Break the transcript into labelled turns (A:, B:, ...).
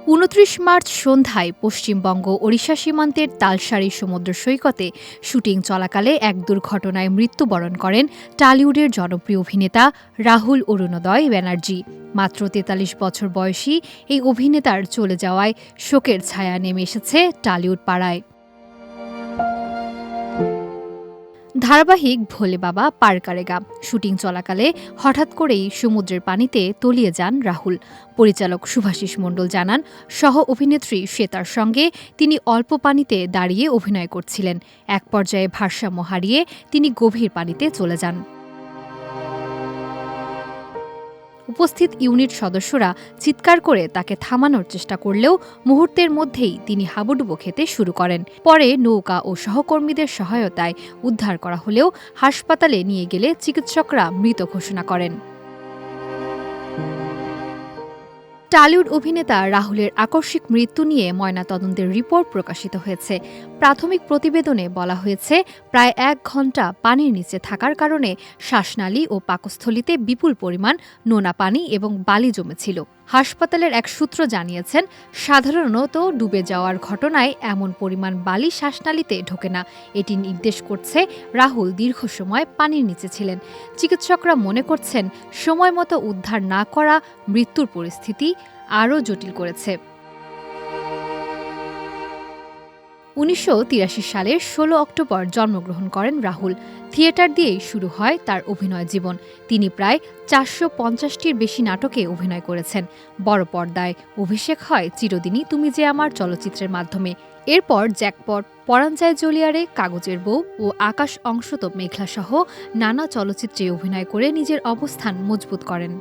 A: ২৯ March সন্ধ্যায় পশ্চিমবঙ্গ ওড়িশা সীমান্তের তালসারি সমুদ্র সৈকতে শুটিং চলাকালে এক দুর্ঘটনায় মৃত্যুবরণ করেন টলিউডের জনপ্রিয় অভিনেতা রাহুল অরুণোদয় ব্যানার্জি। মাত্র ৪৩ বছর বয়সী এই অভিনেতার চলে যাওয়ায় শোকের ছায়া নেমে এসেছে টলিউড পাড়ায়। ধারাবাহিক ভোলে বাবা পার কারেগা শুটিং চলাকালে হঠাৎ করেই সমুদ্রের পানিতে তলিয়ে যান রাহুল। পরিচালক শুভাশিস মণ্ডল জানান, সহ অভিনেত্রী শ্বেতার সঙ্গে তিনি অল্প পানিতে দাঁড়িয়ে অভিনয় করছিলেন। এক পর্যায়ে ভারসাম্য হারিয়ে তিনি গভীর পানিতে চলে যান। উপস্থিত ইউনিট সদস্যরা চিৎকার করে তাকে থামানোর চেষ্টা করলেও মুহূর্তের মধ্যেই তিনি হাবুডুবু খেতে শুরু করেন। পরে নৌকা ও সহকর্মীদের সহায়তায় উদ্ধার করা হলেও হাসপাতালে নিয়ে গেলে চিকিৎসকরা মৃত ঘোষণা করেন। টলিউড অভিনেতা রাহুলের আকস্মিক মৃত্যু নিয়ে ময়নাতদন্তের রিপোর্ট প্রকাশিত হয়েছে। প্রাথমিক প্রতিবেদনে বলা হয়েছে, প্রায় ১ ঘণ্টা পানির নিচে থাকার কারণে শ্বাসনালী ও পাকস্থলীতে বিপুল পরিমাণ নোনা পানি এবং বালি জমেছিল। হাসপাতালের এক সূত্র জানিয়েছেন, সাধারণত ডুবে যাওয়ার ঘটনায় এমন পরিমাণ বালি শ্বাসনালীতে ঢোকে না। এটি নির্দেশ করছে রাহুল দীর্ঘ সময় পানির নিচে ছিলেন। চিকিৎসকরা মনে করছেন, সময়মতো উদ্ধার না করা মৃত্যুর পরিস্থিতি আরও জটিল করেছে। ১৯৮৩ সালের ১৬ অক্টোবর জন্মগ্রহণ করেন রাহুল। থিয়েটার দিয়েই শুরু হয় তার অভিনয় জীবন। তিনি প্রায় ৪৫০টির বেশি নাটকে অভিনয় করেছেন। বড় পর্দায় অভিষেক হয় চিরদিনই তুমি যে আমার চলচ্চিত্রের মাধ্যমে। এরপর জ্যাকপট, পরাণ যায় জ্বলিয়ারে, কাগজের বউ ও আকাশ অংশত মেঘলা সহ নানা চলচ্চিত্রে অভিনয় করে নিজের অবস্থান মজবুত করেন।